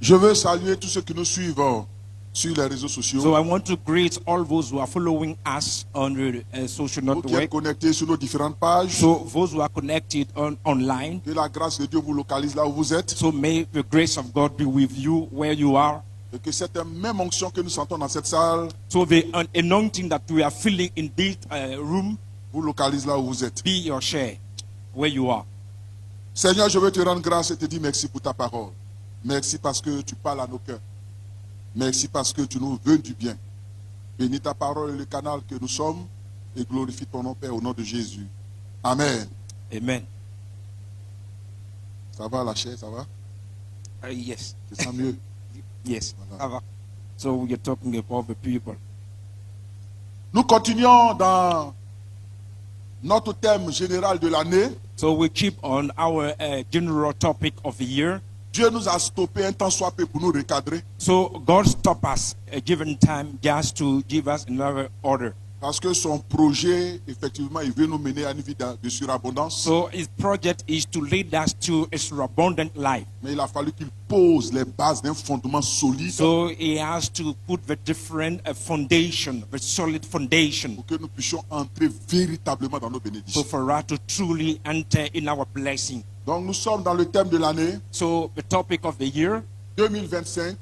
Je veux saluer tous ceux qui nous suivent sur les réseaux sociaux. So I want to greet all those who are following us on the social Vous qui êtes network. connectés sur nos différentes pages. So those who are connected online. Que la grâce de Dieu vous localise là où vous êtes. So may the grace of God be with you where you are. Et que cette même onction que nous sentons dans cette salle So the anointing that we are feeling in this room vous localise là où vous êtes. be your share where you are. Seigneur, je veux te rendre grâce et te dire merci pour ta parole. Merci parce que tu parles à nos cœurs. Merci parce que tu nous veux du bien. Bénis ta parole et le canal que nous sommes et glorifie ton nom, Père, au nom de Jésus. Amen. Amen. Ça va la chair, ça va? Yes. C'est ça mieux? Yes. Voilà. So we are talking about the people. Nous continuons dans notre thème général de l'année. So we keep on our general topic of the year. Dieu nous a stoppé un temps soit peu pour nous recadrer. So God stopped us a given time just to give us another order. Parce que son projet, effectivement, il veut nous mener à une vie de surabondance. So his project is to lead us to a surabundant life. Mais il a fallu qu'il pose les bases d'un fondement solide So he has to put the different foundation, the solid foundation, pour que nous puissions entrer véritablement dans nos so bénédictions. for us to truly enter in our blessing. Donc nous sommes dans le thème de l'année So the topic of the year, 2025,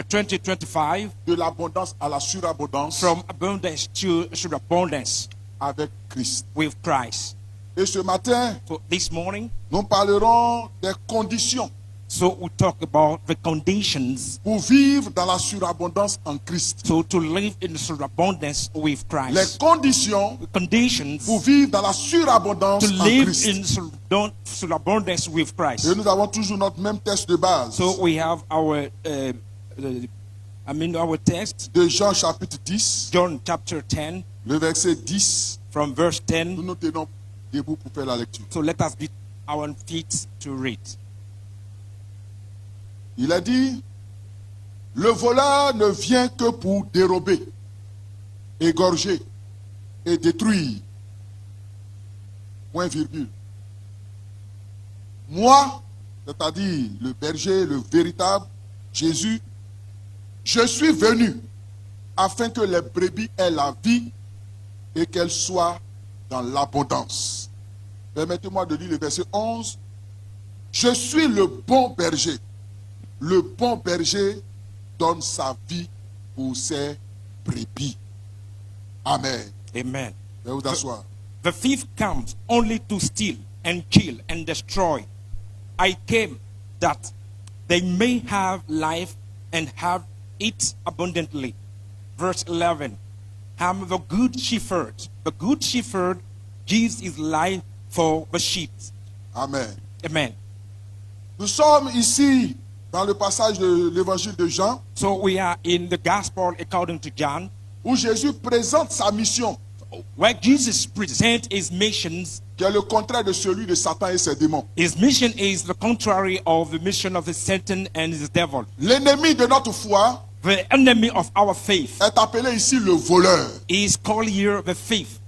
2025, de l'abondance à la surabondance from abundance to surabundance avec Christ. with Christ. Et ce matin, So this morning, nous parlerons des conditions so we talk about the conditions, pour vivre dans la surabondance en Christ. so to live in surabundance with Les Christ. conditions The conditions pour vivre dans la surabondance to en live Christ. in surabundance with Christ. Et nous avons toujours notre même texte de base So we have our, our text, de Jean chapitre 10, John chapter 10, le verset 10. from verse Nous 10. nous tenons debout pour faire la lecture. So let us be our feet to read. Il a dit, le voleur ne vient que pour dérober, égorger et détruire. Point virgule. Moi, c'est-à-dire le berger, le véritable Jésus, je suis venu afin que les brebis aient la vie et qu'elles soient dans l'abondance. Permettez-moi de lire le verset 11. Je suis le bon berger. Le bon berger donne sa vie pour ses brebis. Amen. Amen. Veuillez vous asseoir. The thief comes only to steal and kill and destroy. I came that they may have life and have it abundantly. Verse 11. I'm the good shepherd. The good shepherd gives his life for the sheep. Amen. Amen. Nous sommes ici dans le passage de l'évangile de Jean So we are in the gospel according to John, où Jésus présente sa mission where Jesus presents his missions. qui est le contraire de celui de Satan et ses démons. His mission is the contrary of the mission of the Satan and his devil. L'ennemi de notre foi The enemy of our faith est appelé ici le voleur. is called here the thief.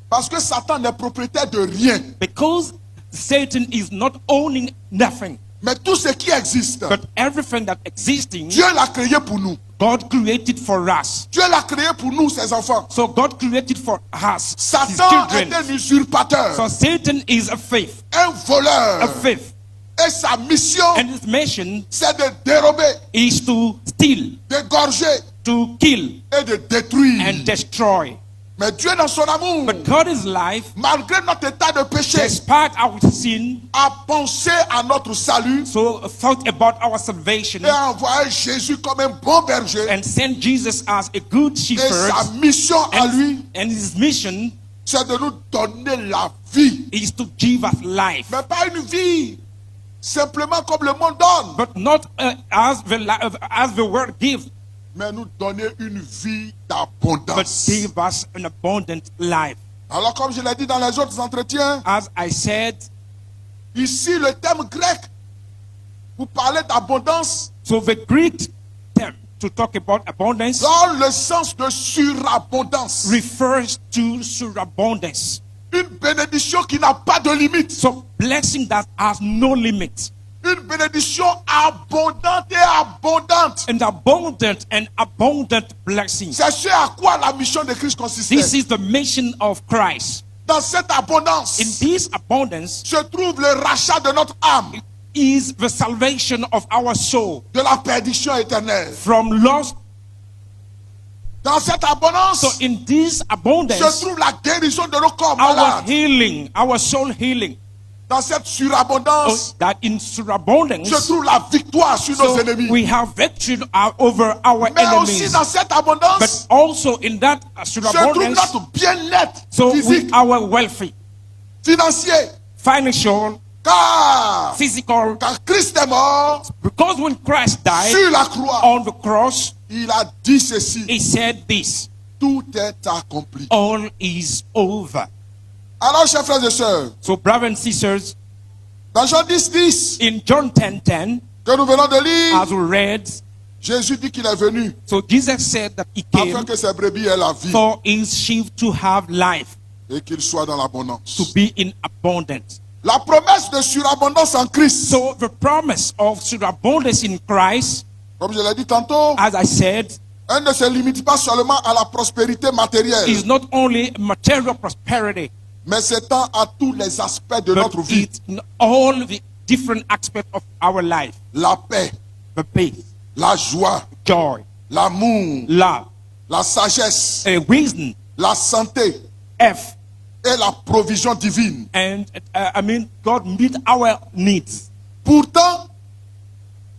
Parce que Satan n'est propriétaire de rien. Because Satan is not owning nothing, Mais tout ce qui existe, but everything that existing, Dieu l'a créé pour nous. God created for us. Dieu l'a créé pour nous, ses enfants. So God created for us, his Satan est children. un usurpateur, So Satan is a thief, un voleur. a thief. Et sa mission, And his mission c'est de dérober, is to steal, d'égorger to kill, et de détruire. and destroy. Mais Dieu, dans son amour, But God is life, malgré notre état de péché, despite our sin, a pensé à notre salut so thought about our salvation et a envoyé Jésus comme un bon berger. and sent Jesus as a good Et shepherd. sa mission à lui, And his mission c'est de nous donner la vie. is to give us life, Mais pas une vie simplement comme le monde donne, but not as the world gives, mais nous donner une vie but d'abondance. give us an abundant life. Alors comme je l'ai dit dans les autres entretiens, As I said, ici le thème grec pour parler d'abondance so the Greek term to talk about abundance dans le sens de surabondance. refers to surabundance. Une bénédiction qui n'a pas de limite. So blessing that has no limit. Une bénédiction abondante et abondante. and abundant blessings. C'est ce à quoi la mission de Christ consistait. This is the mission of Christ. Dans cette abondance In this abundance se trouve le rachat de notre âme is the salvation of our soul de la perdition éternelle. from loss. Dans cette abondance So in this se abundance, trouve la guérison de nos corps our malades. healing, our soul healing. Dans cette surabondance That in surabundance, se trouve la victoire sur nos so ennemis. we have victory over our Mais aussi enemies. dans cette But abondance also in that se trouve surabundance, notre bien-être so physique, we are wealthy, financier. financial, Car physical. quand Christ est mort Because when Christ died sur la croix, on the cross, il a dit ceci: he said this: tout est accompli. all is over. Alors, chers frères et sœurs, So, brothers and sisters, dans Jean 10, in John 10:10, que nous venons de lire, as we read, Jésus dit qu'il est venu so Jesus said that he afin came que ses brebis aient la vie for his sheep to have life, et qu'il soit dans to l'abondance. be in abundance. La promesse de surabondance en Christ, So the promise of surabundance in Christ, comme je l'ai dit tantôt, as I said, elle ne se limite pas seulement à la prospérité matérielle, is not only material prosperity, mais s'étend à tous les aspects de but notre vie. it's in all the different aspects of our life: La paix, the peace, la joie, joy, l'amour, love, la sagesse, wisdom, la santé F, et la provision divine. and God meet our needs. Pourtant,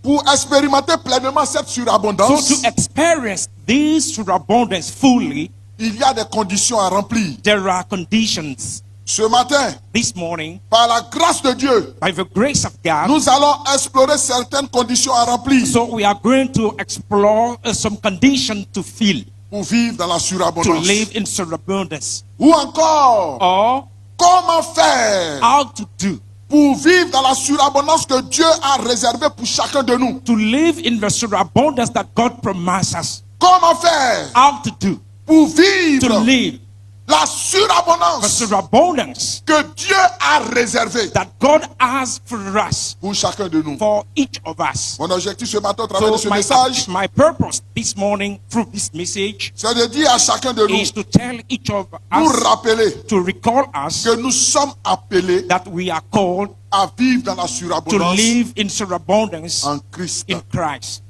pour expérimenter pleinement cette So surabondance, to experience this surabundance fully, il y a des conditions à remplir. there are conditions. Ce matin, This morning, par la grâce de Dieu, by the grace of God, nous allons explorer certaines conditions à remplir so we are going to explore some conditions to fill, pour vivre dans la to surabondance. live in surabundance. Ou encore, Or, comment faire how to do, pour vivre dans la surabondance que Dieu a réservée pour chacun de nous? to live in the surabundance that God promised us. Comment faire How to do, pour to vivre live la the surabondance surabundance que Dieu a réservée that God has for us, pour chacun de nous? for each of us. Mon objectif ce matin au travers de ce So message, my purpose this morning through this message c'est de dire à chacun de nous, is to tell each of nous us, rappeler to recall us que nous sommes appelés that we are called à vivre dans la to surabondance live in surabundance en Christ. in Christ.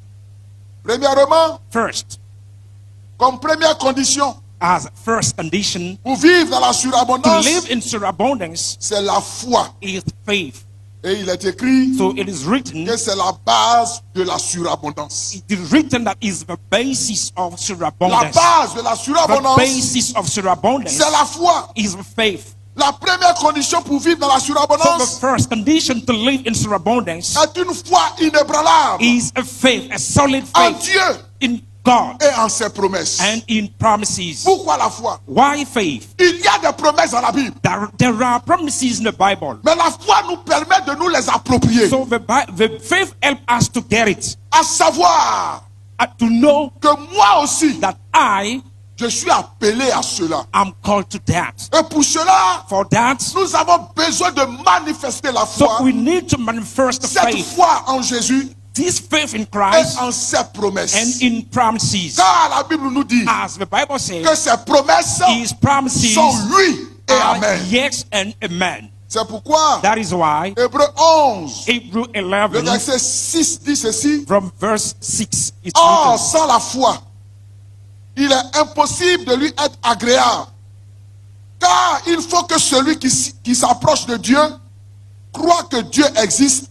Premièrement, First, comme première condition as first condition pour vivre dans la to surabondance, live in surabundance c'est la foi. is faith. Et il est écrit So it is written, que c'est la base de la surabondance. it is written that is the basis of La surabundance. base de la The surabondance, basis of surabundance c'est la foi. is faith. La première condition pour vivre dans la So the surabondance first condition to live in surabundance est une foi inébranlable is a faith, a solid en faith Dieu in God et en ses promesses. and in promises. Pourquoi la foi? Why faith? Il y a des promesses dans la Bible, There are promises in the Bible. mais la foi nous permet de nous les approprier. So the faith helps us to get it, À savoir to know que moi aussi, that I je suis appelé à cela. am called to that. Et pour cela, For that, nous avons besoin de manifester la so foi. we need to manifest the Cette faith, foi en Jésus this faith in et Christ en ses promesses. and in promises. Car la Bible nous dit As the Bible que says, ses promesses his promises sont oui et are amen. yes and amen. C'est pourquoi That is why Hébreu 11, Hebrew le 11 verset 6 dit ceci. from verse 6 is Or, written, sans la foi, il est impossible de lui être agréable. Car il faut que celui qui s'approche de Dieu croit que Dieu existe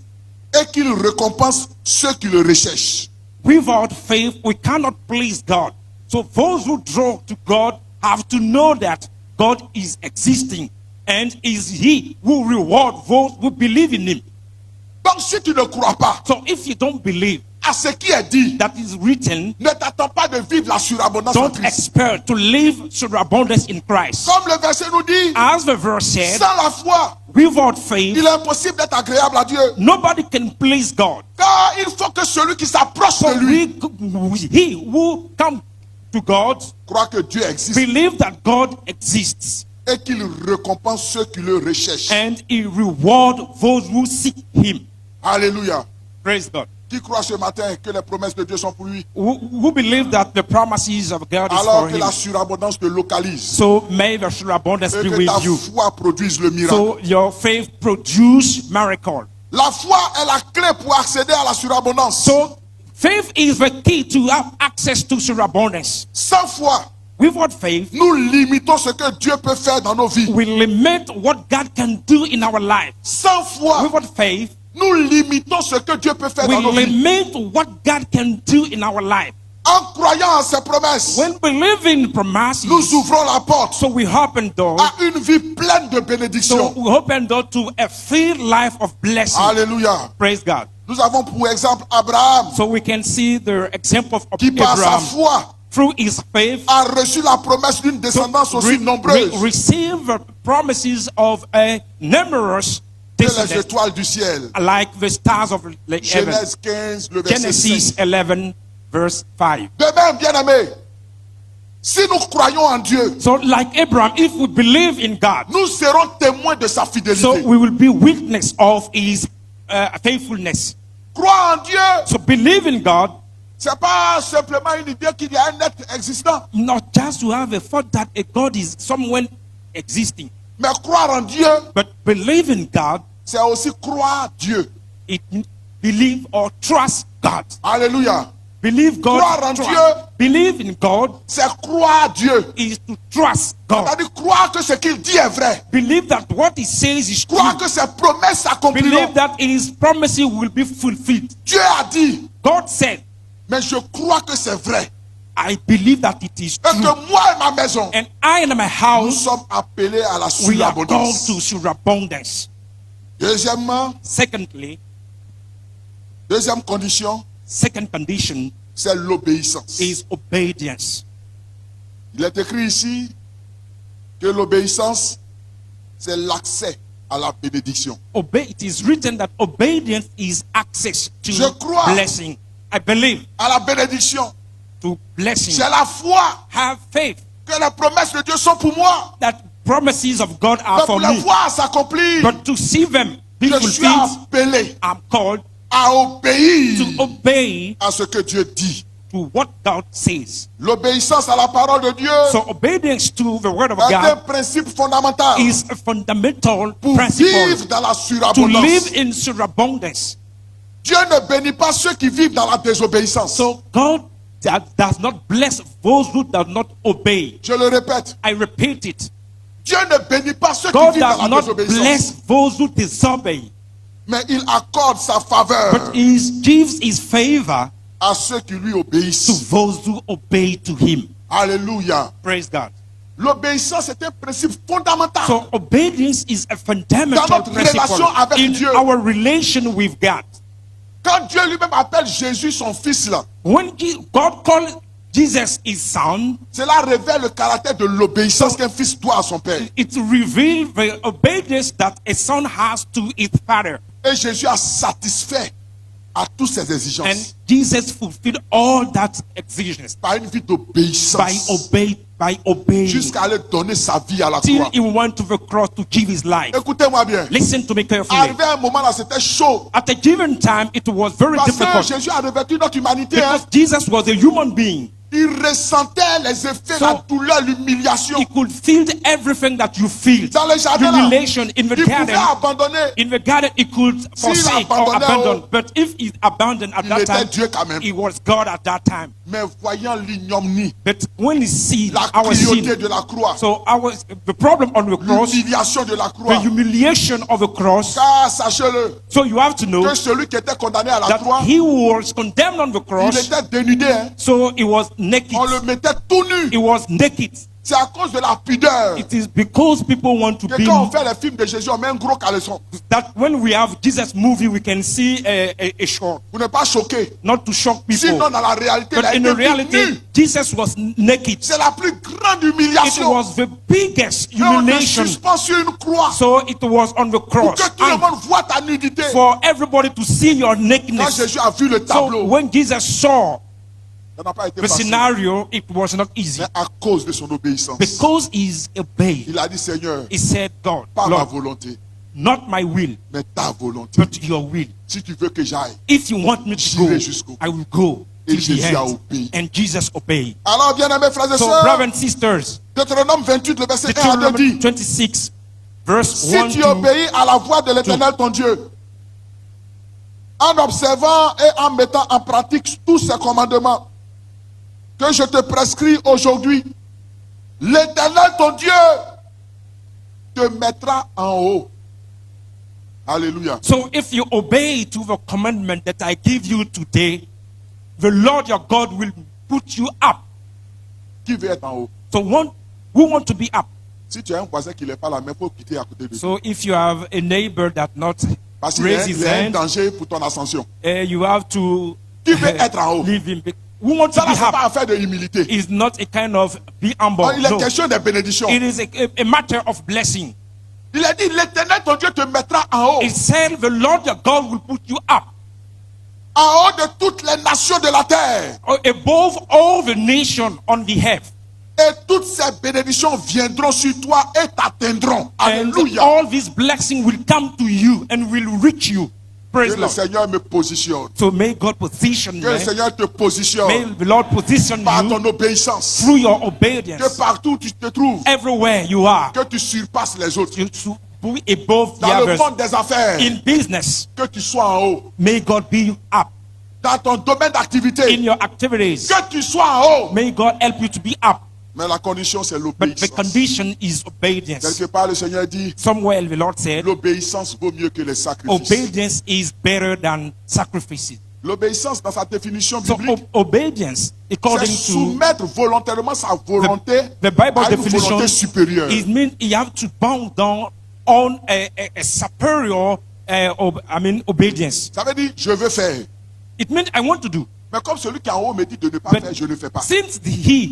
et qu'il récompense ceux qui le recherchent. without faith we cannot please God. So those who draw to God have to know that God is existing and is he who reward those who believe in him. Donc si tu ne crois pas So if you don't believe à ce qui est dit, that is written, ne t'attends pas de vivre la surabondance en don't Christ. expect to live surabundance in Christ. Comme le verset nous dit, As the verse said, sans la foi, without faith il est impossible d'être agréable à Dieu. nobody can please God. Car il faut que celui qui s'approche So de lui he who come to God croit que Dieu existe believe that God exists et qu'il récompense ceux qui le recherchent. and he reward those who seek him. Alléluia. Praise God. Qui croit ce matin que les promesses de Dieu sont pour lui? Who believe that the promises of God is Alors for que him? la surabondance te localise. So may the surabundance Et be que with ta you. foi produise le miracle. So your faith produce miracle. La foi est la clé pour accéder à la surabondance. So faith is the key to have access to surabundance. Sans foi, Without faith, nous limitons ce que Dieu peut faire dans nos vies. we limit what God can do in our life. Sans foi, Without faith, nous limitons ce que Dieu peut faire we dans nos vies. limit what God can do in our life. En croyant en ses promesses, When we live in promises, nous ouvrons la porte so we open door. à une vie pleine de So bénédictions. we open door to a filled life of blessing. Alléluia. Praise God. Nous avons pour exemple Abraham So we can see the example of qui par sa Abraham foi through his faith a reçu la promesse d'une descendance aussi nombreuse receive the promises of a numerous que les descendants, étoiles du ciel. like the stars of the heaven. Genèse 15, le verset Genesis 5. 11, verse 5. De même, bien-aimés, si nous croyons en Dieu, So like Abraham, if we believe in God, nous serons témoins de sa fidélité. so we will be witness of his faithfulness. Croire en Dieu, So believe in God, c'est pas simplement une idée qu'il y a un être existant, not just to have a thought that a God is somewhere existing, mais croire en Dieu, but believe in God, c'est aussi croire Dieu. it believe or trust God. Alléluia. Believe God. Croire en trust. Dieu. Believe in God C'est croire Dieu. is to trust God. C'est-à-dire croire que ce qu'il dit est vrai. Believe that what he says is true. Croire que ses promesses s'accompliront. Believe that his promises will be fulfilled. Dieu a dit, God said, mais je crois que c'est vrai. I believe that it is Et true. que moi et ma maison, And I and my nous house, sommes appelés à la we are called surabondance. to surabundance. Deuxièmement, Secondly, deuxième condition, second condition c'est l'obéissance. is obedience. Il est écrit ici que l'obéissance, c'est l'accès à la bénédiction. It is written that obedience is access to Je crois. blessing. I believe À la bénédiction, to blessing. c'est la foi Have faith que les promesses de Dieu sont pour moi. that promises of God are Mais for pour les me. voir s'accomplir, But to see them be je suis fulfilled, appelé I'm called à obéir to obey à ce que Dieu dit. to what God says. L'obéissance à la parole de Dieu So obedience to the word of est un God principe fondamental is a fundamental pour principle vivre dans la to surabondance. live in surabundance. Dieu ne bénit pas ceux qui vivent dans la désobéissance. So God does not bless those who do not obey. Je le répète, I repeat it. Dieu ne bénit pas ceux qui God vivent dans does la not désobéissance, bless those who disobey, mais il accorde sa faveur but He gives His favor à ceux qui lui to obéissent. those who obey to Him. Alléluia. Praise God. L'obéissance est un principe fondamental So obedience is a dans fundamental notre relation principle avec in Dieu. our relation with God. Quand Dieu lui-même appelle Jésus son fils là, When God called Jesus His son, cela révèle le caractère de l'obéissance qu'un fils doit à son père. it revealed the obedience that a son has to his father. Et Jésus a satisfait à toutes ses And exigences Jesus fulfilled all that exigence par une vie d'obéissance by obeying jusqu'à aller donner sa vie à la till croix. he went to the cross to give his life. Écoutez-moi bien. Listen to me carefully. Arrivé à un moment là, c'était chaud. At a given time, it was very Parce que difficult Jésus a revêtu notre humanité. hein. because Jesus was a human being. Il ressentait les effets, So, la douleur, l'humiliation. He could feel everything that you feel. Dans le jardin là, Humiliation in the il pouvait garden. abandonner. In the garden, he could forsake or abandonnait, abandon. But if he abandoned at Il that était time, Dieu quand même. he was God at that time. Mais voyant l'ignominie, But when he sees la our cruauté sin, de la croix, so the problem on the cross, l'humiliation de la the croix, humiliation of the cross. car sachez-le, So you have to know que celui qui était condamné à la that croix, he was condemned on the il cross. était dénudé. hein. So he was naked. On le mettait tout nu. He was naked. C'est à cause de la pudeur It is because people want to que be quand on fait les films de Jésus, on met un gros caleçon. that when we have Jesus movie, we can see a short, Vous n'êtes pas choqué. not to shock people. Sinon, dans la réalité, il But a in été the reality, nu. Jesus was naked. C'est la plus grande It humiliation. was the biggest Et on te humiliation. suspend sur une croix So it was on the pour cross. que tout le And monde voit ta nudité. for everybody to see your Quand nakedness. Jésus a vu le So tableau, when Jesus saw ça n'a pas été the facile. scenario, it was not easy. Mais à cause de son obéissance, Because he's obeyed, il a dit, Seigneur, he said, God, pas ma Lord, volonté, not my will, mais ta volonté. but your will. Si tu veux que j'aille. If you want me to go, J'irai jusqu'au bout. I will go Et till the Jésus a end. obéi. And Jesus obeyed. Alors, bien-aimés frères et So, sœurs, brothers and sisters, Deutéronome 28, le verset 1 à 2 Deuteronomy dit, 26, verse si 1 tu to obéis à la voix de l'Éternel ton Dieu, en observant et en mettant en pratique tous ces commandements que je te prescris aujourd'hui, l'Éternel ton Dieu te mettra en haut. Alléluia. So if you obey to the commandment that I give you today, the Lord your God will put you up. Qui veut être en haut? So who want to be up? Si tu as un voisin qui n'est pas là, mais il faut quitter à côté de lui. So if you have a neighbor that not Parce qu'il y raise his a un hand, danger pour ton ascension. you have to Qui veut être en haut? leave him. Who wants to Ça, be là, c'est pas up affaire de humilité. is not a kind of be humble. Il est No. question des bénédictions. It is a matter of blessing. Il a dit, l'Éternel ton Dieu te mettra en haut. It said the Lord your God will put you up En haut de toutes les nations de la terre. above all the nation on the earth. Et toutes ces bénédictions viendront sur toi et t'atteindront. And Alléluia. all these blessings will come to you and will reach you. Praise Que le Lord. Seigneur me positionne. So may God position Que le you. Seigneur te positionne May the Lord position par you ton obéissance. through your Que obedience. partout où tu te trouves, Everywhere you are, que tu surpasses les autres. you to be above the Dans le others. monde des affaires, In business, que tu sois en haut. may God be up. Dans ton domaine d'activité, In your activities, que tu sois en haut. may God help you to be up. Mais la condition, c'est But the l'obéissance. condition is obedience. Quelque part, le Seigneur dit, Somewhere the Lord said, l'obéissance vaut mieux que les sacrifices. obedience is better than sacrifices. L'obéissance, dans sa définition So biblique, obedience, c'est according to soumettre volontairement sa volonté the Bible à une definition, volonté supérieure. it means you have to bow down on a superior, obedience. Ça veut dire, je veux faire. It means I want to do. Mais comme celui qui est en haut me dit de ne pas But faire, je ne fais pas. since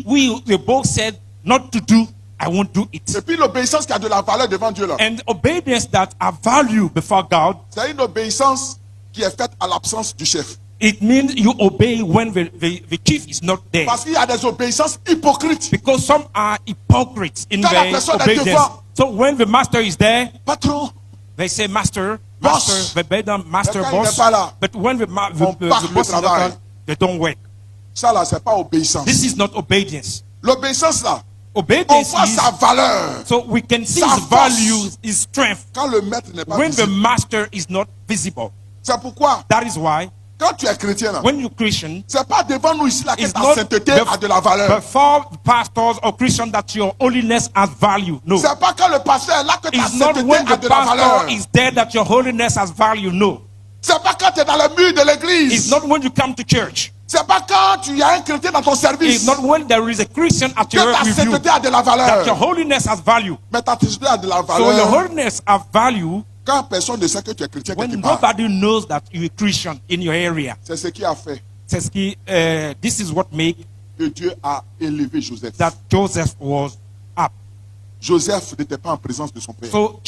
we both said not to do, I won't do it. Et puis l'obéissance qui a de la valeur devant Dieu là, And obedience that are value before God, c'est une obéissance qui est faite à l'absence du chef. it means you obey when the chief is not there. Parce qu'il y a des obéissances hypocrites. Because some are hypocrites in Quand la personne their est obedience. devant, So when the master is there, patron, they say master, Boss. master, master, Mais quand il boss. n'est pas là, But when the on part le boss is not travail. around, they don't work. ça là, c'est pas obéissance. This is not obedience. L'obéissance là, on Obedience voit is, sa valeur. so we can see sa his force. value, his strength, Quand le maître n'est pas when the visible. master is not visible. C'est pourquoi, That is why quand tu es chrétien là, when you're Christian, c'est pas devant nous ici là que it's ta not sainteté a de la valeur. before pastors or Christians that your holiness has value. No. C'est pas quand le pasteur est là que ta It's not sainteté when a the de la valeur. pastor is there that your holiness has value. No. C'est pas quand tu es dans le mur de It's l'église. not when you come to church. C'est pas quand tu as un chrétien dans ton It's service not when there is a Christian at que your ta with you sainteté a de la that your valeur. holiness has value. Mais ta sainteté a de la So your valeur holiness has value quand personne ne sait que tu es chrétien when quelque part. nobody knows that you're a Christian in your area. C'est ce qui a fait Says he, this is what made que Dieu a élevé Joseph. that Joseph was up. Joseph n'était pas en présence de son père. So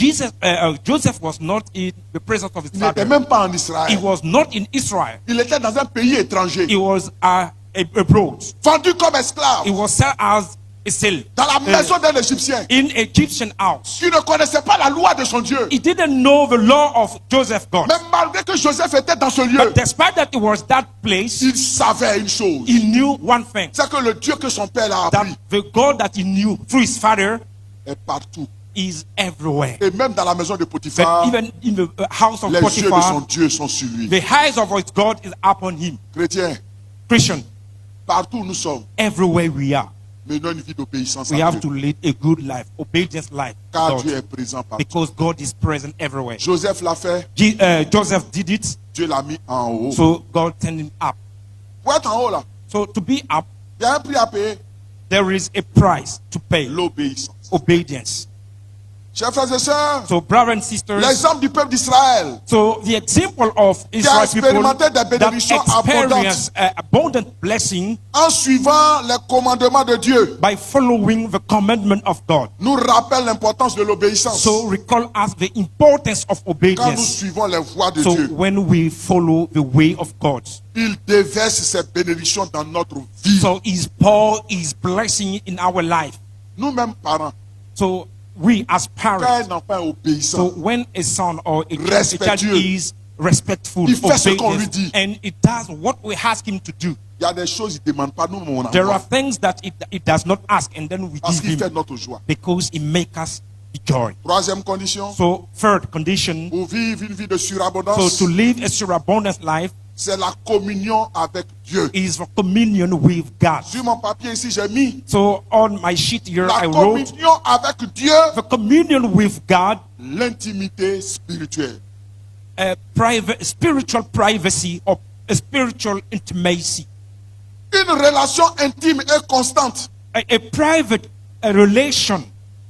Joseph was not in the presence of his Il n'était father. même pas en He Israël. was not in Israel. Il était dans un pays étranger. He was abroad. Vendu comme esclave. He was sold as a slave Dans la maison d'un Égyptien. in Egyptian house. Qui ne connaissait pas la loi de son Dieu. He didn't know the law of Joseph God. Mais malgré que Joseph était dans ce lieu, But despite that it was that place, il savait une chose. he knew one thing. C'est que le Dieu que son père a That appris the God that he knew through his father est partout. is everywhere. Et même dans la maison de But Potiphar, even in the house of les yeux de son Potiphar, Dieu sont sur lui. the eyes of his God is upon him. Chrétien, Christian, partout où nous sommes, everywhere we are, menons une vie d'obéissance we à have Dieu. to lead a good life, obedience life. to Car God, Dieu est présent partout. because God is present everywhere. Joseph l'a fait, Joseph did it, Dieu l'a mis en haut. so God turned him up. Pour être en haut là, So to be up, il y a un prix à payer. there is a price to pay. L'obéissance. Obedience. Chers frères et sœurs, So brothers and sisters, l'exemple du peuple d'Israël so the example of Israel people expérimenté des that bénédictions experience abundant blessing en suivant les commandements de Dieu by following the commandment of God. nous rappelle l'importance de l'obéissance. So recall us the importance of Quand nous obedience. suivons les voies de So Dieu, when we follow the way of God, il déverse ses bénédictions dans notre vie. so is pour his blessing in our life. Nous-mêmes parents, So we as Quand parents, un enfant est so obéissant, when a son or a child Respectueux. is respectful, Il fait ce qu'on lui obedient, dit. and it does what we ask him to do. il y a des choses qu'il ne demande pas, nous, mais on There are envoie. things that it does not ask, and then we Parce give qu'il fait him notre joie. because it makes us joy. Troisième condition, So third condition, pour vivre une vie de so surabondance, to live a surabundant life c'est la communion avec Dieu. is for communion with God. Sur mon papier ici, j'ai mis So on my sheet here la I wrote communion avec Dieu, the communion with God, l'intimité spirituelle. private spiritual privacy or a spiritual intimacy. Une relation intime et constante A private relation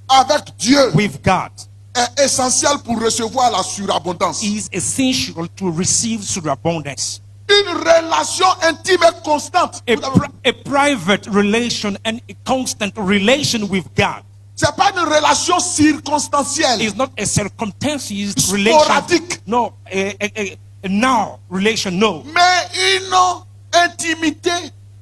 avec Dieu with God est essentielle pour recevoir la surabondance. is essential to receive surabundance. Une relation intime et constante. A private relation and a constant relation with God C'est pas une relation circonstancielle. is not a circumstances Sporadique. relation. No, a now relation. No, Mais une intimité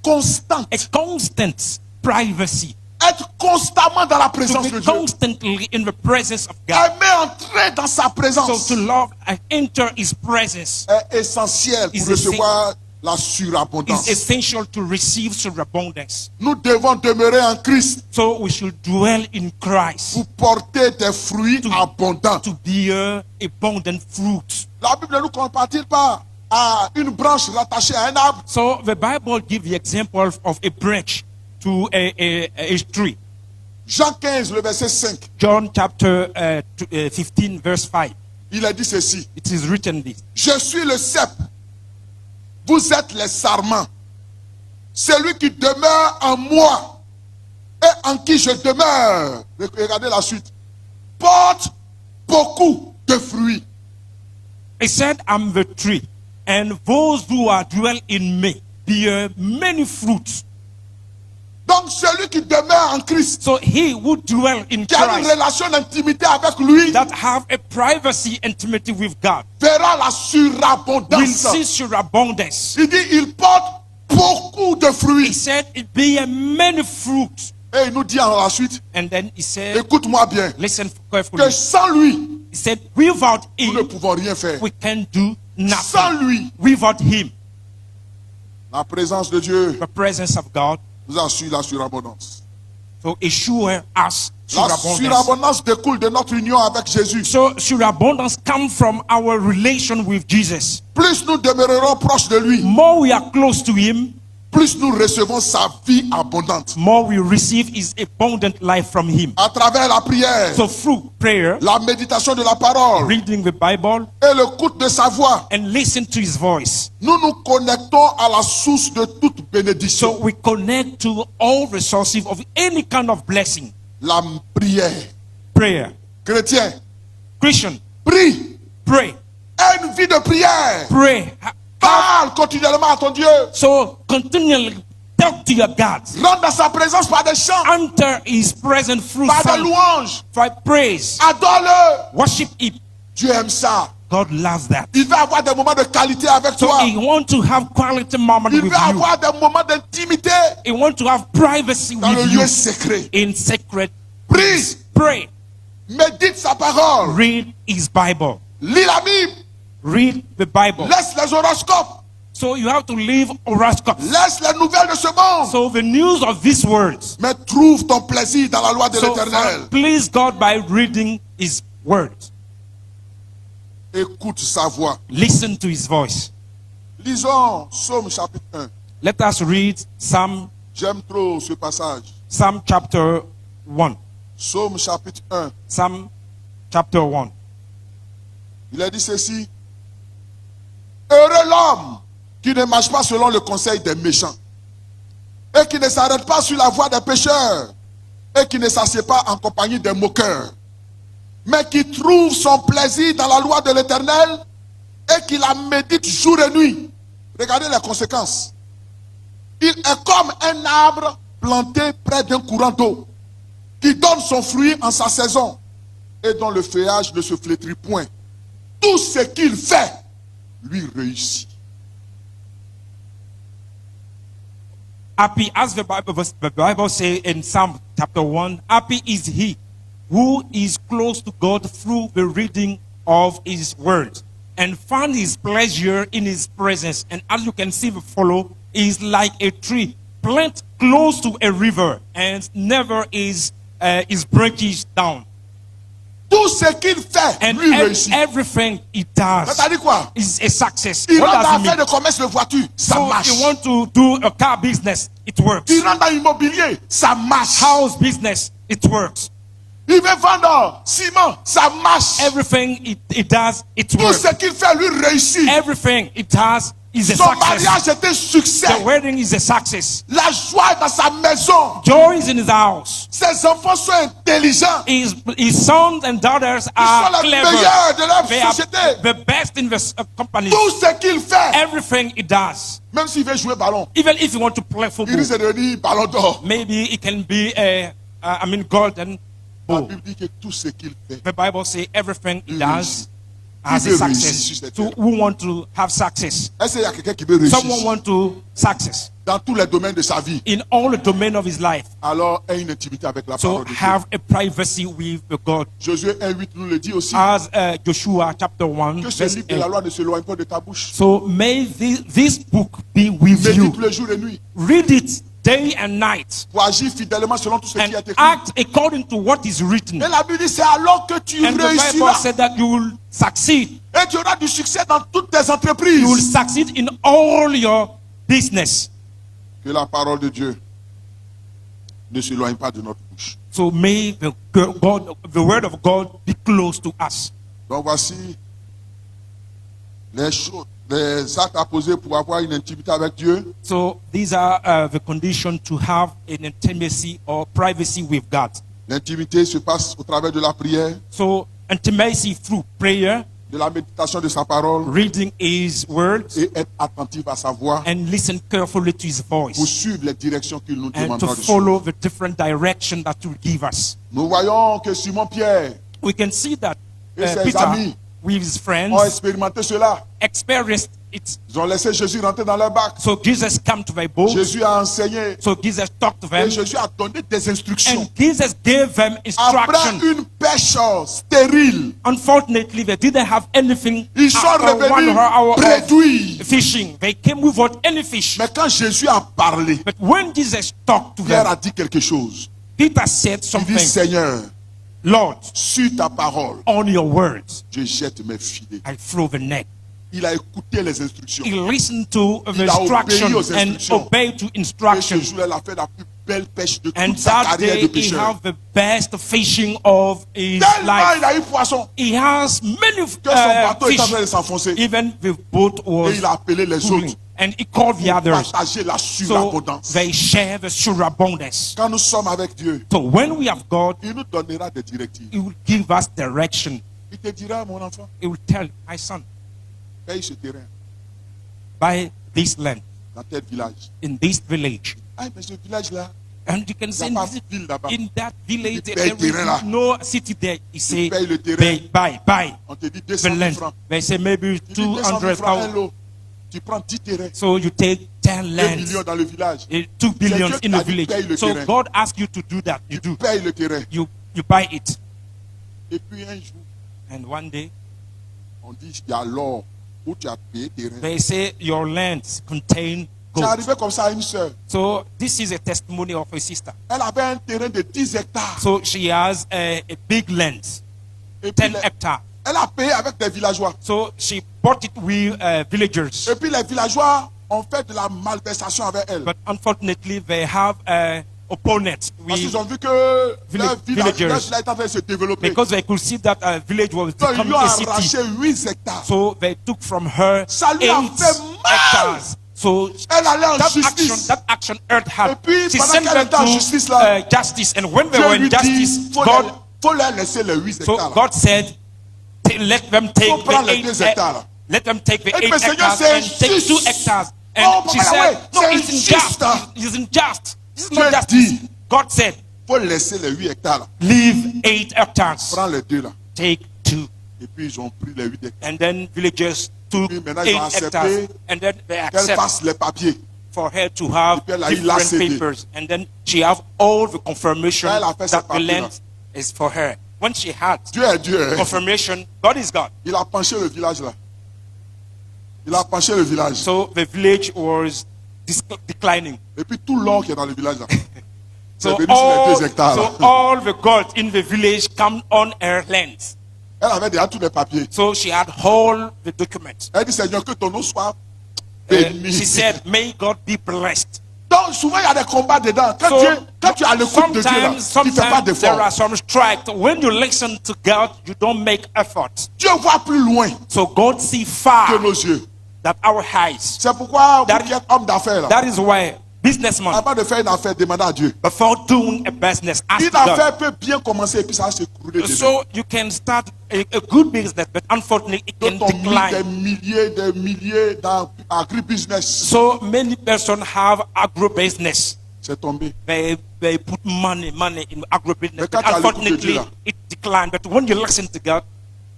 constante. a constant privacy. Être constamment dans la To présence de be Dieu. constantly in the presence of God. Aimer entrer dans sa So présence to love and enter His presence est essentiel Is pour recevoir la surabondance. is essential to receive surabundance. Nous devons demeurer en Christ So we should dwell in Christ pour porter des fruits abondants. to bear abundant fruit. La Bible ne nous compare-t-il pas à une branche rattachée à un arbre? So the Bible gives the example of a branch to a tree. Jean 15, le verset 5, John chapter 15 verse 5. il a dit ceci. It is written this. Je suis le cep, vous êtes les sarments. Celui qui demeure en moi et en qui je demeure, regardez la suite, porte beaucoup de fruits. He said, I'm the tree, and those who are dwell in me bear many fruits. Donc celui qui demeure en Christ, So he who dwell in qui a une Christ, relation d'intimité avec lui, that have a privacy intimacy with God, verra la will surabondance. see surabundance. Il dit, il porte beaucoup de He fruits. said, it bear many fruits. Et il nous dit en la suite, And then he said, écoute-moi bien, listen que carefully. sans lui, He said, without nous ne him, pouvons rien faire. we can do Sans nothing. lui, Without him, la présence de Dieu the presence of God, nous assure la surabondance. so assure us La surabundance. surabondance découle de notre union avec Jésus. So surabundance comes from our relation with Jesus. Plus nous demeurerons proches de lui, More we are close to him, plus nous recevons sa vie abondante. more we receive his abundant life from him. À travers la prière, So through prayer, la méditation de la parole reading the Bible, et l'écoute de sa voix, and listen to his voice, nous nous connectons à la source de toute so bénédiction. we connect to all resources of any kind of blessing. La prière. Prayer. Chrétien, Christian, prie. pray. Aie une vie de prière. Pray. Parle continuellement à ton Dieu. So continually talk to your God. Rentre dans sa présence par des chants, Enter his presence through par des song, louanges. by praise. Adore-le. Worship him. Dieu aime ça. God loves that. Il veut avoir des moments de qualité avec So toi. he want to have quality moment Il with veut you. avoir des moments d'intimité He want to have privacy dans le with lieu you secret. in secret. Prie. Pray. Médite sa parole. Read his Bible. Lis la Bible. Read the Bible. Laisse les horoscopes. So you have to leave horoscopes. Laisse les nouvelles de ce monde. So the news of these words. Mais trouve ton plaisir dans la loi de So l'Éternel. please God by reading his words. Écoute sa voix. Listen to his voice. Lisons Psaume chapitre 1. Let us read Psalm J'aime trop ce passage. chapter 1. Psaume chapitre 1. Psalm chapter 1. Il a dit ceci. Heureux l'homme qui ne marche pas selon le conseil des méchants et qui ne s'arrête pas sur la voie des pécheurs et qui ne s'assied pas en compagnie des moqueurs, mais qui trouve son plaisir dans la loi de l'Éternel et qui la médite jour et nuit. Regardez les conséquences. Il est comme un arbre planté près d'un courant d'eau qui donne son fruit en sa saison et dont le feuillage ne se flétrit point. Tout ce qu'il fait lui réussit. Happy, as the Bible says in Psalm chapter 1, happy is he who is close to God through the reading of his word and found his pleasure in his presence. And as you can see, the follow is like a tree planted close to a river and never is his branches down. Tout ce qu'il fait, And lui réussit. everything he does C'est-à-dire quoi? is a success. Il What rentre does dans it l'affaire mean? de commerce de voiture, ça So marche. you want to do a car business, it works. Il rentre dans l'immobilier, ça marche. House business, it works. Il veut vendre ciment, ça marche. Everything it does, it Tout works. ce qu'il fait, lui réussit. Everything it has is a Son success. mariage est un succès. The wedding is a success. La joie est dans sa maison. Joy is in his house. Ses enfants sont intelligents. His sons and daughters Ils are sont les clever. meilleurs de leur They are société. the best in the company. Tout ce qu'il fait, Everything he does. même s'il veut jouer ballon, Even if you want to play il football, risque de devenir ballon d'or. maybe it can be golden La ball. Bible dit que tout ce qu'il fait, The Bible says everything he Il does Il has a veut réussir sur success. cette So terre. who want to have success? est-ce qu'il y a quelqu'un qui veut réussir Someone want to success dans tous les domaines de sa vie? in all the domain of his life. Alors, aie une intimité avec la So parole de Dieu. have a privacy with the God. Josué 1:8 nous le dit aussi. As Joshua chapter 1 Que ce verse livre de la 8. loi ne s'éloigne pas de ta bouche. So may this book be with Médite you. le jour et nuit Read it day and night pour agir fidèlement selon tout ce qui and a été écrit. act according to what is written. Et la Bible dit, c'est alors que tu And the Bible réussiras. said that you will succeed. Et tu auras du succès dans toutes tes You will entreprises. succeed in all your business. Que la parole de Dieu ne s'éloigne pas de notre bouche. So may the word of God be close to us. Donc voici les choses, les actes à poser pour avoir une intimité avec Dieu. So these are the conditions to have an intimacy or privacy with God. L'intimité se passe au travers de la prière, So intimacy through prayer, de la méditation de sa parole reading His words, et être attentif à sa voix and listen carefully to His pour voice, suivre les directions qu'il nous and to demandera de suivre. follow the different direction that will give us. Nous voyons que Simon-Pierre We can see that Et ses Peter, amis with his ont friends, expérimenté cela. experienced it. Ils ont laissé Jésus rentrer dans leur barque. So Jesus came to their boat. Jésus a enseigné So Jesus talked to et them, Jésus a donné des instructions. and Jesus gave them Après instruction. une pêche stérile, Unfortunately, they didn't have anything ils sont after 1 revenus hour of réduits. fishing. They came without any fish. Mais quand Jésus a parlé, But when Jesus talked to Pierre them, a dit quelque chose. Peter said Il dit, something. Seigneur, Lord, sur ta parole, on your words, je jette mes filets. I throw the net. Il a écouté les instructions. He listened to the Il a obéi instruction aux and instructions. obeyed to Et ce instruction. jour-là, il a fait la plus belle pêche de And toute sa that carrière day de he pêcheur. have the best fishing of his Tellement life. il a eu poisson He has many que son bateau est en train de fish. s'enfoncer. Even the boat Et was il a appelé les pulling. autres And he called the pour others. partager la So surabondance. they share the surabundance. Quand nous sommes avec Dieu, So when we have God, il nous donnera des directives. He will give us direction. Il te dira, mon enfant, He will tell my son, paye ce terrain buy this land dans tel village. in this village. Ah, mais ce village-là, And you can il say n'y a pas de ville là-bas. in that village Il there paye terrain là. is no city there. He say, paye le terrain. buy On te dit the 200 000 land. francs. They say maybe Il dit 200 000 francs, un 200,000. lot. Tu prends 10 terrains, So you take 10 2 lands, millions dans le village. 2 billions Dieu in qui a a dit, paye le village. So terrain. God asks you to do that. You Tu do. payes le terrain. You buy it. Et puis un jour, And one day on dit, il y a l'or où tu as payé terrain. they say your lands contain C'est gold. arrivé comme ça à une sœur. So this is a testimony of a sister. Elle avait un terrain de 10 hectares. So she has a big land, Et puis 10 hectares. elle a payé avec des villageois. So she bought it with villagers. Et puis les villageois ont fait de la malversation avec elle. But unfortunately, they have opponents Parce with, qu'ils ont vu que leur villagers. village est en train de se développer. because they could see that a village was Donc ils becoming lui ont a city. arraché 8 hectares. So they took from her Ça lui a 8 fait mal. hectares. So Elle allait en justice. that action hurt her. Et puis, She pendant sent qu'elle them était en to justice là, justice. And when they Dieu were lui in justice, dit, God, faut leur laisser les 8 so hectares. là. God said, let them take Faut prendre the les 2 hectares, là. let them take the Et 8 mais Seigneur, hectares c'est and take injuste. 2 hectares. And Oh, she Papa said, Yahweh, no, c'est it's injuste. unjust. It's unjust. This is Dieu not justice. dit, God said, faut laisser les 8 hectares. Là. leave 8 hectares. Prends les 2 là. Take 2. Et puis ils ont pris les 8 hectares. And then villagers took Puis maintenant, 8 ils ont accepté hectares. And then they Qu'elle accept fasse les papiers. for her to have Et puis elle a eu different l'ACD. papers. And then she have all the confirmation Elle a fait ses that the papiers, land là. is for her. When she had Dieu est Dieu. Hein. confirmation, God is God. Il a penché le village là. Il a penché le village. So the village was declining. Et puis tout l'or qui est dans le village là. C'est So venu sur les 2 all, hectares. so là. all the gold in the village come on her lands. Elle avait déjà tous les papiers. So she had all the documents. Elle dit, Seigneur, que ton nom soit béni. She said, may God be blessed. Donc souvent il y a des combats dedans. Quand, So quand tu as l'écoute de Dieu là, tu ne fais pas sometimes there are d'effort. some strikes. When you listen to God, you don't make effort. Dieu voit plus loin So God see que far nos yeux. that our eyes. C'est pourquoi That- vous qui êtes homme d'affaires là, That is why businessman, avant de faire une affaire, demandez à Dieu. before doing a business, ask Une God. affaire peut bien commencer et puis ça va s'écrouler. demain. So you can start a good business, but unfortunately it can D'autres ont mis decline. des milliers dans agribusiness. So many persons have agro-business. C'est tombé. They put money in agro-business. Mais quand But tu as l'écoute de unfortunately, Dieu, là. it declined. But when you listen to God,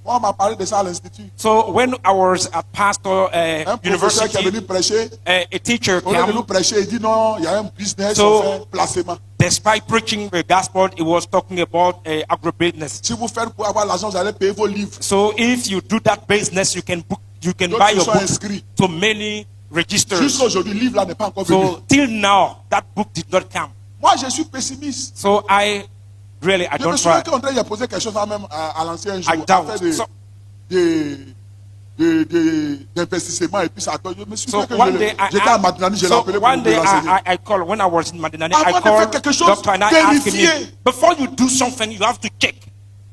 Moi, on m'a parlé de ça à l'institut. so when I was at pastor Un professeur qui est university, venu prêcher, a teacher au lieu de nous came. prêcher, il dit non, il y a un business, So- on fait placement. Despite preaching the gospel, he was talking about agro-business. Si vous faites pour avoir l'argent, vous allez payer vos livres. So if you do that business, you can Donc, buy ils your sont book. inscrits. So many registers. Jusqu'à aujourd'hui, le livre là n'est pas encore venu. So till now, that book did not come. Moi, je suis pessimiste. So I Je me don't souviens try. qu'André il a posé quelque chose même à l'ancien jour. I doubt. So- D'investissement et puis ça donne. Je me So souviens que one day j'étais à Madinani, je l'ai so appelé pour one me day renseigner. I called when I was in Madinani. Avant I de faire called quelque chose, doctor and I asked him, vérifiez. before you do something, you have to check.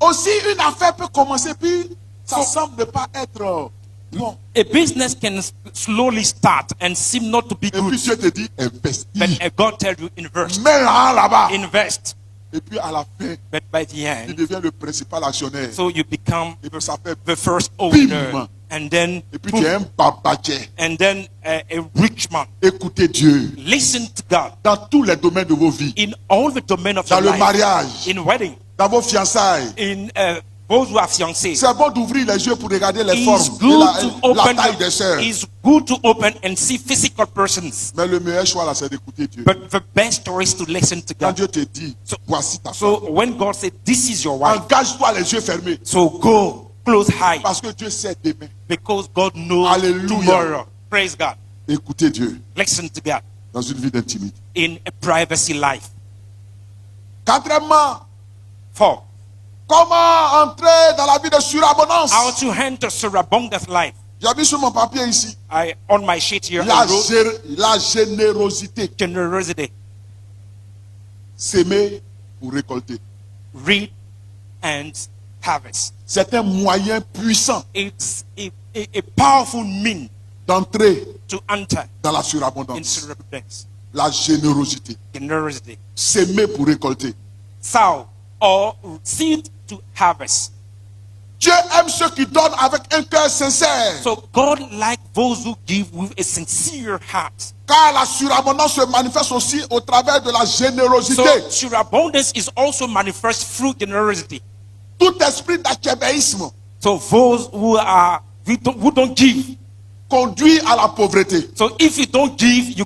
Aussi, une affaire peut commencer, puis ça semble ne pas être bon. A business can slowly start and seem not to be Et puis good, Dieu te dit, investis. but God tell you invest, Mets-la là-bas. invest. Et puis à la fin, But by the il end, devient le principal actionnaire. so you become Et puis ça fait. the first Bim. owner, and then Et puis tu es un babadjet. a rich man. Écoutez Dieu Listen to God dans tous les domaines de vos vies. in all the domain of Dans your le life, mariage, in wedding, dans vos fiançailles. in those who are fiancés. C'est bon d'ouvrir les yeux pour regarder les It's formes et good la, to la open. taille des sœurs. It's good to open and see physical persons. Mais le meilleur choix là, c'est d'écouter Dieu. But the best choice to listen to Quand God. Dieu te dit, voici ta femme, So when God said, "This is your wife," engage-toi les yeux fermés. so go close high Parce que Dieu sait demain. because God knows Hallelujah. tomorrow. Praise God. Écoutez Dieu Listen to God dans une vie d'intimité. in a privacy life. Quatrièmement, 4. comment entrer dans la vie de surabondance? How to enter surabundant life. J'ai mis sur mon papier ici On my sheet here, la, I wrote la générosité. generosity. S'aimer pour récolter. Read and harvest. C'est un moyen puissant It's a powerful mean d'entrer to enter dans la in surabondance. surabundance. La générosité. Generosity. S'aimer pour récolter. Sow or seed to harvest. Dieu aime ceux qui donnent avec un cœur sincère. So God like those who give with a sincere heart. Car la surabondance se manifeste aussi au travers de la générosité. So surabundance is also manifest through generosity. Tout esprit d'achébéisme So those who don't give. conduit à la pauvreté. So if you don't give, you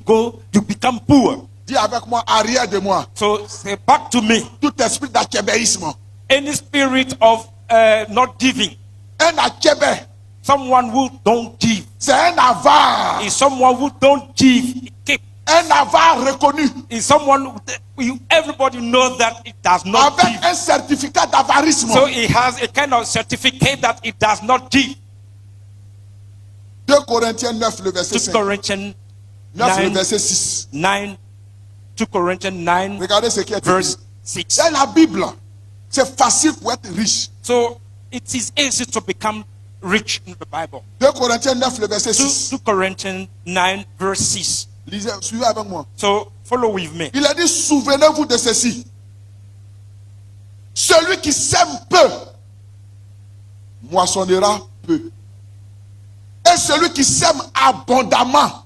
become poor. Dis avec moi, arrière de moi. So say back to me. Tout esprit d'achébéisme. Any spirit of not giving, Un achébé, someone who don't give, c'est un avare. is someone who don't give. Keep. Un avare reconnu. Is someone everybody knows that it does not Avec give. un certificat d'avarisme. So he has a kind of certificate that it does not give. 2 Corinthiens 9, le verset 2 5. Corinthians 9, le 9, verset 6. 9, 2 Corinthians 9, Regardez ce qui est écrit. verse 6. Dans la Bible, c'est facile pour être riche. So it is easy to become rich in the Bible. 2 Corinthiens 9, le verset 2, 6. 2 Corinthians 9, verse 6. Lisez, suivez avec moi. So follow with me. Il a dit, souvenez-vous de ceci. Celui qui sème peu, moissonnera peu. Et celui qui sème abondamment,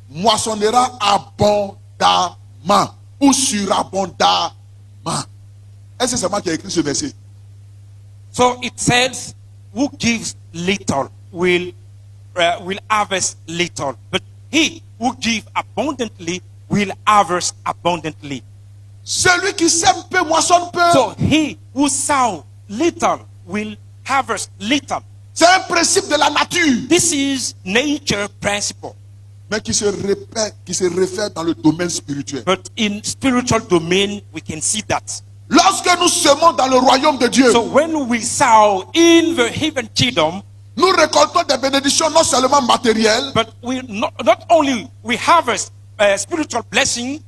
moissonnera abondamment ou surabondamment. Est-ce que c'est moi qui ai écrit ce verset? So it says, who gives little will harvest little. But he who gives abundantly will harvest abundantly. Celui qui sème peu moissonne peu. So he who sow little will harvest little. C'est un principe de la nature, This is nature principle. mais qui se répète, qui se réfère dans le domaine spirituel. But in spiritual domain, we can see that. Lorsque nous semons dans le royaume de Dieu, So when we sow in the heaven kingdom, nous récoltons des bénédictions non seulement matérielles, but we not only we harvest spiritual blessing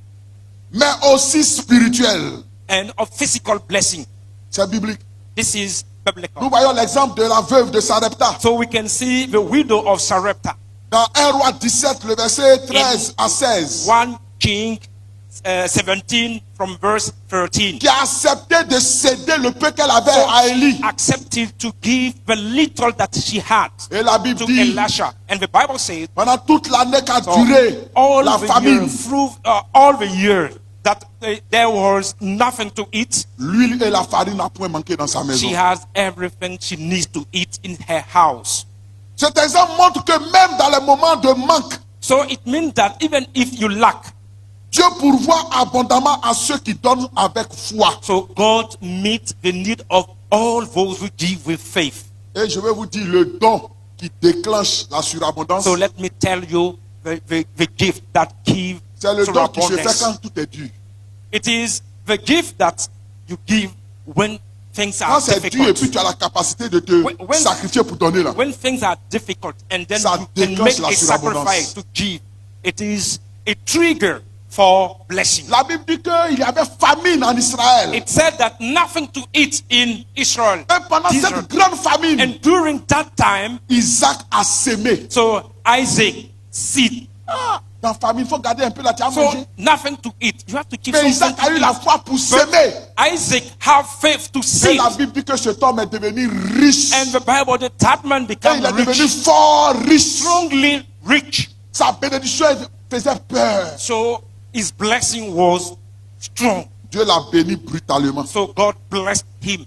mais aussi spirituelles. and of physical blessing. C'est biblique. This is Nous biblical. voyons l'exemple de la veuve de Sarepta. So we can see the widow of Sarepta. Dans 1 roi 17, le verset 13 à 16, 1 King 17 from verse 13. qui a accepté de céder le peu qu'elle avait So à she Élie. accepted to give the little that she had Et la Bible to dit, Elisha. And the Bible says, pendant toute l'année qu'a so duré all la the famine, year, through all the year that there was nothing to eat, l'huile et la farine n'a point manqué dans sa maison. she has everything she needs to eat in her house. Cet exemple montre que même dans les moments de manque, So it means that even if you lack, Dieu pourvoit abondamment à ceux qui donnent avec foi. so God meets the need of all those who give with faith. Et je vais vous dire le don qui déclenche la surabondance, So let me tell you the gift that gives c'est le don qui se fait surabundance. quand tout est dur. It is the gift that you give when things Quand are c'est dur et puis difficult. tu as la capacité de te When- sacrifier pour donner là. When things are difficult and then Ça you can déclenche make la a surabondance. sacrifice to give, it is a trigger for blessing. La Bible dit qu'il y avait famine en Israël. It said that nothing to eat in Israel. Et pendant Israel. cette grande famine, And during that time, Isaac a sémé. so Isaac seed. Dans la famine, il faut garder un peu la terre à So manger. nothing to eat. You have to keep Mais something Isaac a eu to la eat. foi pour s'aimer. Isaac have faith to Et seed. la Bible dit que cet homme est devenu riche. And the Bible, that man Et became il est devenu rich, fort riche. strongly rich. Sa bénédiction faisait peur. So his blessing was strong. Dieu l'a béni brutalement. So God blessed him.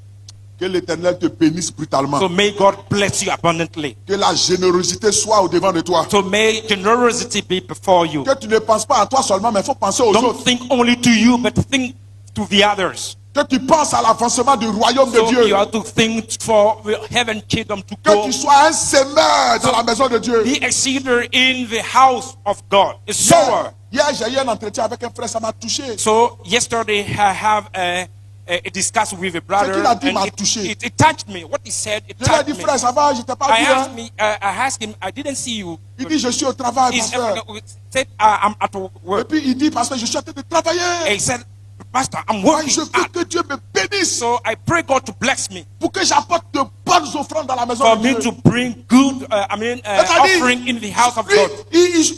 Que l'Éternel te bénisse brutalement. So may God bless you abundantly. Que la générosité soit au devant de toi. So may generosity be before you. Que tu ne penses pas à toi seulement, mais il faut penser aux Don't autres. think only to you, but think to the others. Que tu penses à l'avancement du royaume de So Dieu. you have to think for the heaven kingdom to Que go. tu sois un semeur dans la maison de Dieu. Be a seeder in the house of God. A sower. Hier, j'ai eu un entretien avec un frère, ça m'a touché. So yesterday I have a discussion with a brother, qu'il a dit m'a and touché. it touched me. What he said, it Je lui ai touched dit, me. frère, ça va, je t'ai pas I vu. Hein? asked him, I didn't see you. Il dit, je suis au travail, He mon frère. said, I'm at Et work. puis il dit, parce que je suis en train de travailler. He said, Pastor, I'm Moi, working je veux hard. que Dieu me bénisse So I pray God to bless me, pour que j'apporte de bonnes offrandes dans la maison for de me Dieu. to bring good, C'est-à-dire, offering in the house of lui, God.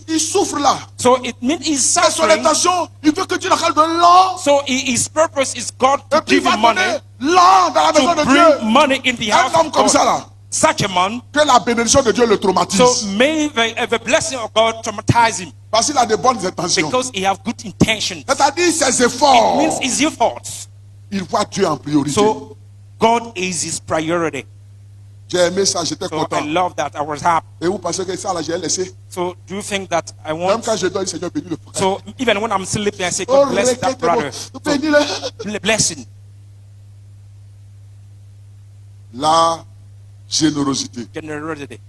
il souffre là. So it means he's Et son suffering. intention, il veut que Dieu le de l'or. So his purpose is God Et to puis il give va him money, donner l'or dans la maison to de Dieu. bring money in the Un house homme of comme ça God. là, Such a man. que la bénédiction de Dieu le traumatise. So may the blessing of God traumatize him Parce qu'il a de bonnes intentions. because he has good intentions. C'est-à-dire ses It efforts. means his efforts. Il voit Dieu en priorité. So God is his priority. J'ai aimé ça, j'étais So content. I love that. I was happy. Et vous pensez que ça là, j'ai laissé. So do you think that I Même want? quand je dors, le Seigneur bénit le frère. So even when I'm sleeping, I say, Oh, God bless that brother. bénis-le. Blessing. La générosité. Generosity.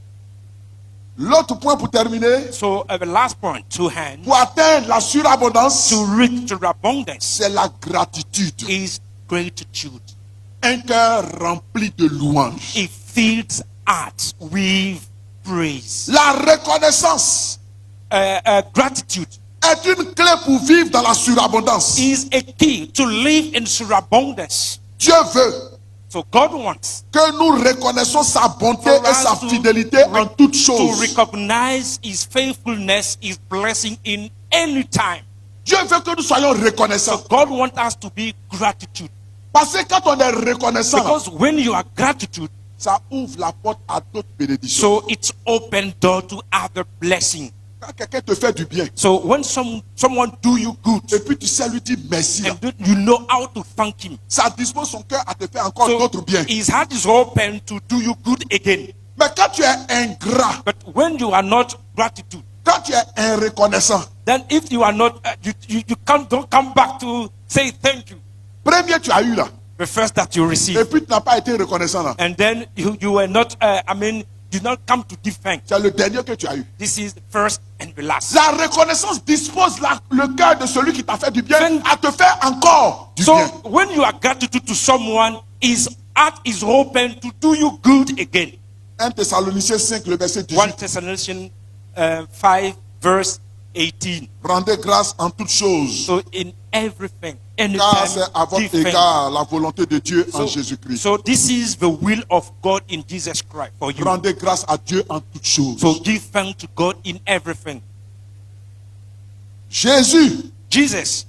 L'autre point pour terminer, So the last point, two hands, pour atteindre la surabondance, to reach to abundance c'est la gratitude. is gratitude. Un cœur rempli de louanges. It fills hearts with praise. La reconnaissance Gratitude est une clé pour vivre dans la surabondance. is a key to live in surabundance. Dieu veut So God wants que nous reconnaissons sa bonté for et us sa fidélité en toutes to choses. recognize His faithfulness, His blessing in any time. Dieu veut que nous soyons So reconnaissants. God wants us to be gratitude. Parce que quand on est reconnaissant, Because when you are gratitude, ça ouvre la porte à d'autres bénédictions. so it's open door to other blessing. Quand quelqu'un te fait du bien, So when someone do you good et puis tu sais lui dire merci, là, and you know how to thank him, ça dispose son cœur à te faire encore so d'autres biens. his heart is open to do you good again. Mais quand tu es ingrat, But when you are not gratitude, quand tu es reconnaissant, then if you are not, don't come back to say thank you. Premier, tu as eu là. The first that you Et receive. puis tu n'as pas été reconnaissant là. And then you were not, did not come to give thanks. C'est le dernier que tu as eu. This is the first and the last. La reconnaissance dispose le cœur de celui qui t'a fait du bien Thank- à te faire encore du So bien. when you are gratitude to someone, his heart is open to do you good again. 1 Thessaloniciens 5, le verset 1 18. Thessalonians 5 verse 18. Rendez grâce en toutes choses, So in everything, car anytime, c'est à votre give thanks. égard la volonté de Dieu en So, Jésus-Christ. so this is the will of God in Jesus Christ for you. Rendez grâce à Dieu en toutes choses. So give thanks to God in everything. Jésus, Jesus,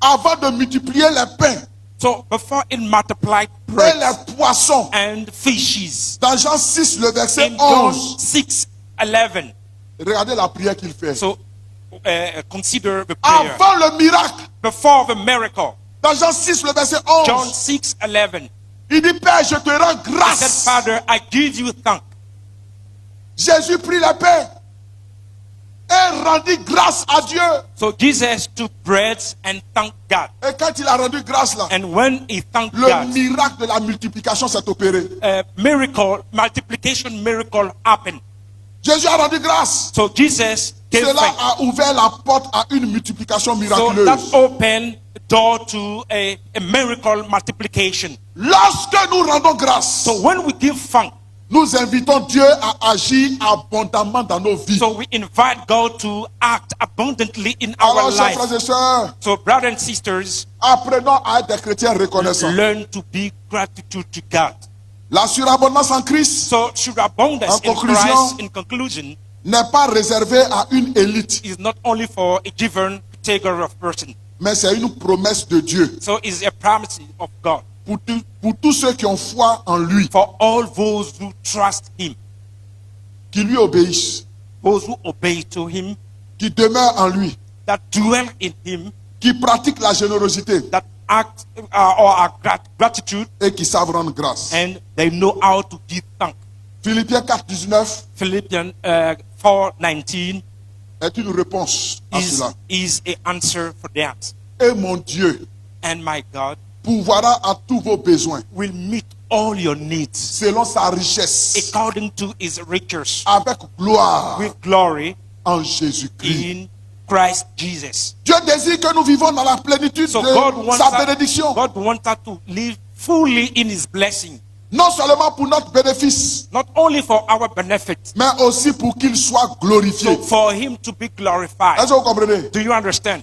avant de multiplier les pains so before it multiplied et bread les poissons, and fishes, dans Jean 6, le verset in John 11, 6:11. regardez la prière qu'il fait. So consider the prayer. Avant le miracle, Before the miracle, dans Jean 6, le verset John 11, 6:11. il dit, Père, je te rends He said, grâce. Father, I give you thanks. Jésus prit les pains et rendit grâce à Dieu. So Jesus took bread and thanked God. Et quand il a rendu grâce là, And when he thanked le God, miracle de la multiplication s'est opéré. a miracle, multiplication miracle happened. Jésus a rendu grâce. So Jesus gave Cela thanks. a ouvert la porte à une multiplication So miraculeuse. that opened the door to a miracle multiplication. Lorsque nous rendons grâce, So when we give thanks, nous invitons Dieu à agir abondamment dans nos vies. so we invite God to act abundantly in our Alors, chers frères life. et sœurs, So brothers and sisters, apprenons à être des chrétiens reconnaissants. learn to be gratitude to God. La surabondance en Christ So surabundance En in conclusion, Christ, in conclusion, n'est pas réservée à une élite, is not only for a given category of person. mais c'est une promesse de Dieu So it's a promise of God pour tous ceux qui ont foi en lui, for all those who trust Him, qui lui obéissent, those who obey to Him, qui demeurent en lui, that dwell in Him, qui pratiquent la générosité that act or are gratitude, et qui savent rendre grâce. and they know how to give thanks. Philippiens 4, 19 Philippians 4:19 est une réponse à cela. is a answer for that. Et mon Dieu And my God pourvoira à tous vos besoins will meet all your needs selon sa richesse according to His riches avec gloire with glory en Jésus-Christ. in Christ Jesus. Dieu désire que nous vivons dans la plénitude So God de wants sa us, bénédiction. God wants us to live fully in His blessing, Non seulement pour notre bénéfice, not only for our benefit, mais aussi pour qu'il soit glorifié. so for Him to be glorified. Est-ce que vous comprenez? Do you understand?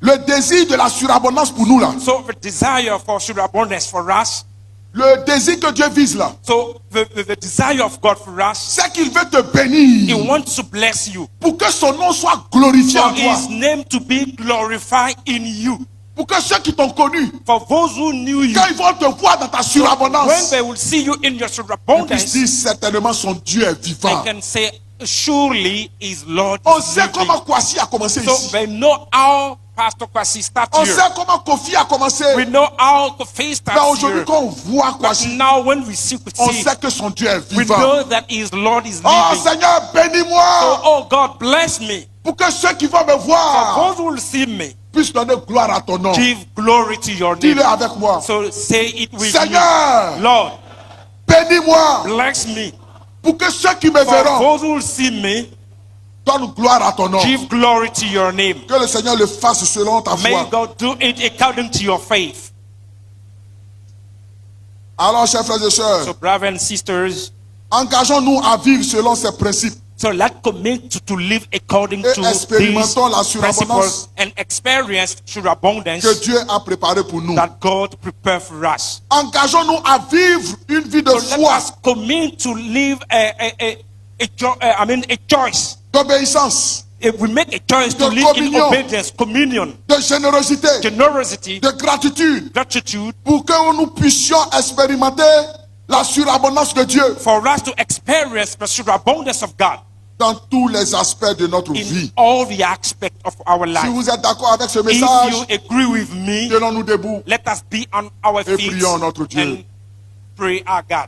Le désir de la surabondance pour nous là, So the desire for surabundance for us, le désir que Dieu vise là, so the desire of God for us, c'est qu'il veut te He bénir wants to bless you, pour que son nom soit glorifié for en toi. His name to be glorified in you. Pour que ceux qui t'ont connu, For those who knew you, quand ils vont te voir dans ta when surabondance, they will see you in your ils puissent surabundance, dire certainement son Dieu est they vivant. can say, surely His Lord On is sait living. comment Kwasi a commencé So ici. they know how Pastor Kwasi started On here. sait comment Kofi a commencé. We know how the faith Mais starts aujourd'hui, here. quand on voit But Kwasi, now when we see, on sait que son Dieu est we vivant. know that His Lord is Oh living. Seigneur, So, bénis-moi oh God, bless me. pour que ceux qui vont me For voir those who will see me, puissent donner gloire à ton nom. give glory to your name. Dis-le avec moi. So say it with Seigneur, me. Lord, bénis-moi bless me. pour que ceux qui me For verront those who will see me, donnent gloire à ton nom. give glory to your name. Que le Seigneur le fasse selon ta May foi. God do it according to your faith. Alors, chers frères et So, sœurs, brothers and sisters, engageons-nous à vivre selon ces principes. so let's commit to live according Et to these expérimentons la surabondance principles and experience surabundance que Dieu a préparé pour nous. that God prepared for us. Engageons-nous à vivre une vie de So let foi, us commit to live a choice. d'obéissance, If we make a choice to De live in communion. obedience, communion, de générosité, generosity, de gratitude, gratitude, pour que nous puissions expérimenter la surabondance de Dieu for us to experience the surabundance of God dans tous les aspects de notre in vie. all the aspects of our Si life. vous êtes d'accord avec ce If message, you agree with me, tenons-nous debout. let us be on our Et feet prions notre Dieu. and pray our God.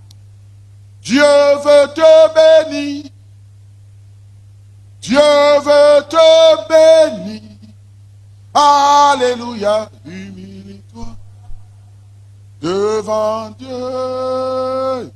Dieu veut te bénir. Dieu veut te bénir. Alléluia, humilie-toi devant Dieu.